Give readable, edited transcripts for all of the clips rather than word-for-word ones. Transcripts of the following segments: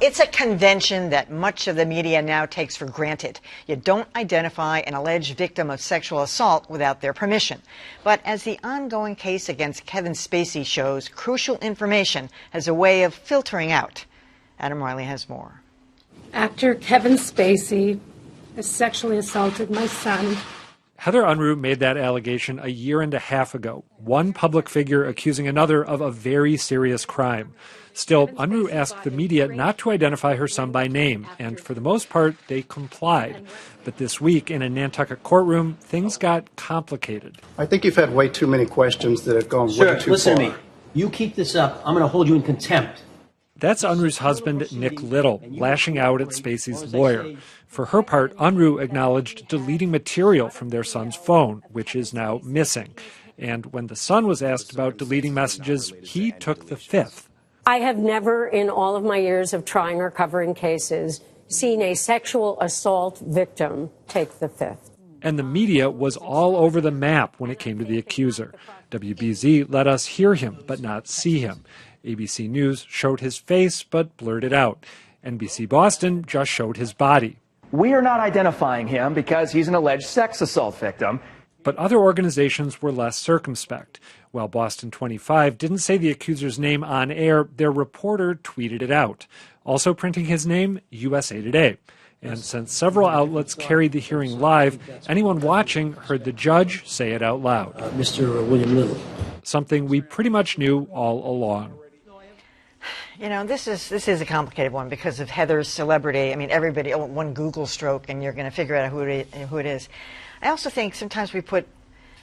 It's a convention that much of the media now takes for granted. You don't identify an alleged victim of sexual assault without their permission. But as the ongoing case against Kevin Spacey shows, crucial information has a way of filtering out. Adam Riley has more. Actor Kevin Spacey has sexually assaulted my son. Heather Unruh made that allegation a year and a half ago, one public figure accusing another of a very serious crime. Still, Unruh asked the media not to identify her son by name, and for the most part, they complied. But this week, in a Nantucket courtroom, things got complicated. I think you've had way too many questions that have gone way too far. Sir, listen to me. You keep this up, I'm going to hold you in contempt. That's Unruh's husband, Nick Little, lashing out at Spacey's lawyer. For her part, Unruh acknowledged deleting material from their son's phone, which is now missing. And when the son was asked about deleting messages, he took the fifth. I have never, in all of my years of trying or covering cases, seen a sexual assault victim take the fifth. And the media was all over the map when it came to the accuser. WBZ let us hear him, but not see him. ABC News showed his face, but blurred it out. NBC Boston just showed his body. We are not identifying him because he's an alleged sex assault victim. But other organizations were less circumspect. While Boston 25 didn't say the accuser's name on air, their reporter tweeted it out. Also printing his name, USA Today. And since several outlets carried the hearing live, anyone watching heard the judge say it out loud. Mr. William Little. Something we pretty much knew all along. You know, this is a complicated one because of Heather's celebrity. I mean, everybody, one Google stroke and you're going to figure out who it is. I also think sometimes we put,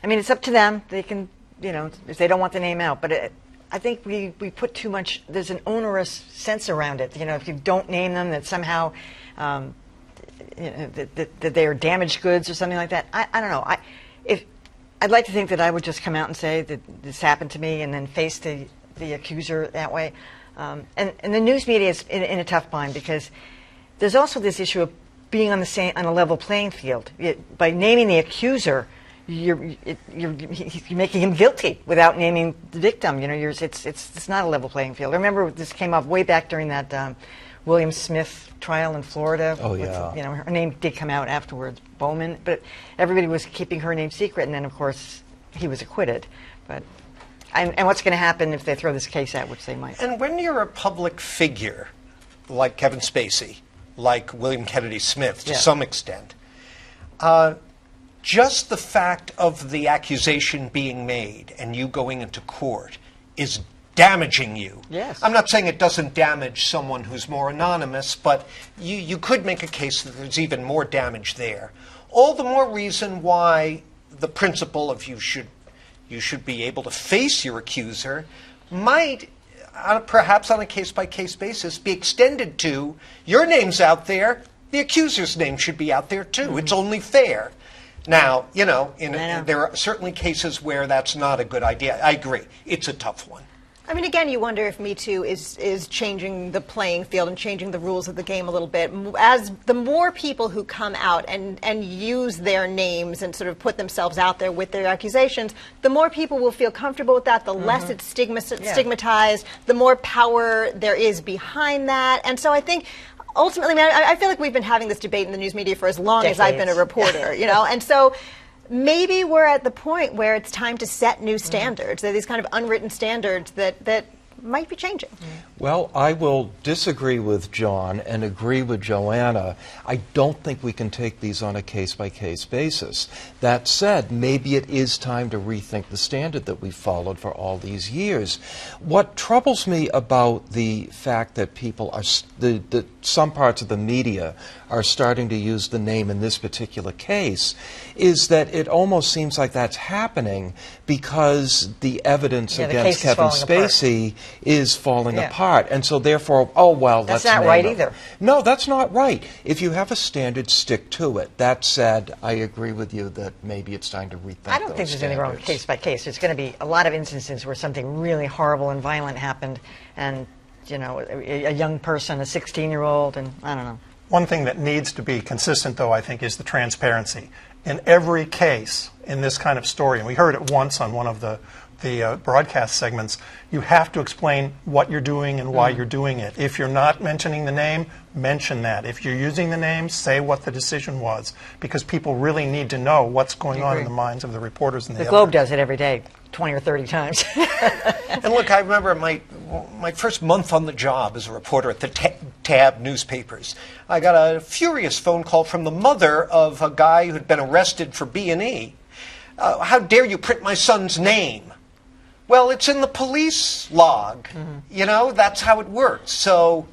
I mean, it's up to them. They can, you know, if they don't want the name out. But I think we put too much, there's an onerous sense around it. You know, if you don't name them, that somehow you know, that they are damaged goods or something like that. I don't know. I'd like to think that I would just come out and say that this happened to me and then face the accuser that way. And the news media is in a tough bind because there's also this issue of being on a level playing field. By naming the accuser, you're making him guilty without naming the victim. You know, it's not a level playing field. I remember this came up way back during that William Smith trial in Florida. Oh, yeah. You know, her name did come out afterwards, Bowman, but everybody was keeping her name secret, and then of course he was acquitted. But and what's going to happen if they throw this case out, which they might? And when you're a public figure, like Kevin Spacey, like William Kennedy Smith to some extent, just the fact of the accusation being made and you going into court is damaging you. Yes. I'm not saying it doesn't damage someone who's more anonymous, but you could make a case that there's even more damage there. All the more reason why the principle of you should be able to face your accuser might, perhaps on a case-by-case basis, be extended to your name's out there, the accuser's name should be out there too. Mm-hmm. It's only fair. Now, you know, there are certainly cases where that's not a good idea. I agree. It's a tough one. I mean, again, you wonder if Me Too is changing the playing field and changing the rules of the game a little bit. As the more people who come out and use their names and sort of put themselves out there with their accusations, the more people will feel comfortable with that, the less it's stigmatized, the more power there is behind that. And so I think ultimately, I feel like we've been having this debate in the news media for as long as I've been a reporter, you know, and so maybe we're at the point where it's time to set new standards. There are these kind of unwritten standards that might be changing. Well, I will disagree with Jon and agree with Joanna. I don't think we can take these on a case-by-case basis. That said, maybe it is time to rethink the standard that we've followed for all these years. What troubles me about the fact that people are, some parts of the media are starting to use the name in this particular case, is that it almost seems like that's happening because the evidence against Kevin Spacey is falling apart. And so therefore, oh, well, that's let's not right either. No, that's not right. If you have a standard, stick to it. That said, I agree with you that maybe it's time to rethink I don't think there's anything wrong with case by case. There's going to be a lot of instances where something really horrible and violent happened and, you know, a young person, a 16-year-old, and I don't know. One thing that needs to be consistent, though, I think, is the transparency. In every case in this kind of story, and we heard it once on one of the the broadcast segments, you have to explain what you're doing and why you're doing it. If you're not mentioning the name, mention that. If you're using the name, say what the decision was, because people really need to know what's going on in the minds of the reporters and the Globe editors. does it every day, 20 or 30 times. And look, I remember my first month on the job as a reporter at the Tab newspapers. I got a furious phone call from the mother of a guy who had been arrested for B&E. How dare you print my son's name? Well, it's in the police log. You know, that's how it works. So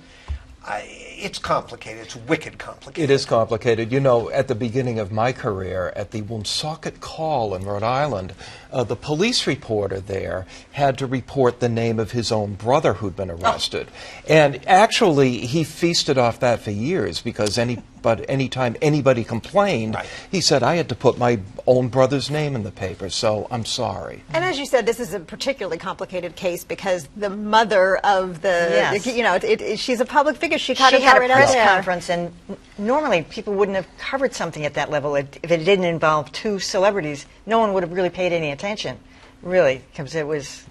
it's complicated. It's wicked complicated. It is complicated. You know, at the beginning of my career at the Woonsocket Call in Rhode Island, the police reporter there had to report the name of his own brother who'd been arrested. And actually, he feasted off that for years because anytime anybody complained, he said, I had to put my own brother's name in the paper, so I'm sorry. And as you said, this is a particularly complicated case because the mother of the, you know, she's a public figure. She had a press conference, and normally people wouldn't have covered something at that level if it didn't involve two celebrities. No one would have really paid any attention, really, because it was.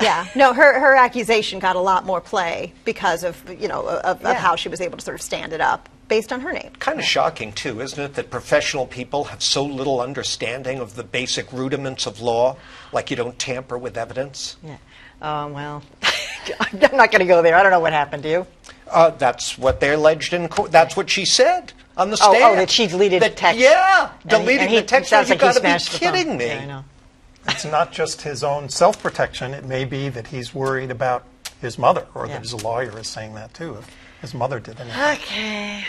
Yeah, no, her accusation got a lot more play because of, you know, of how she was able to sort of stand it up based on her name. Kind of shocking, too, isn't it, that professional people have so little understanding of the basic rudiments of law, like you don't tamper with evidence? Yeah. Well, I'm not going to go there. I don't know what happened to you. That's what they alleged in court. That's what she said on the stand. Oh, that she deleted the text. Yeah, deleting the text. Sounds You've like got he to be smashed the kidding phone. me. Yeah, I know. It's not just his own self-protection. It may be that he's worried about his mother, or that his lawyer is saying that too, if his mother did anything. Okay.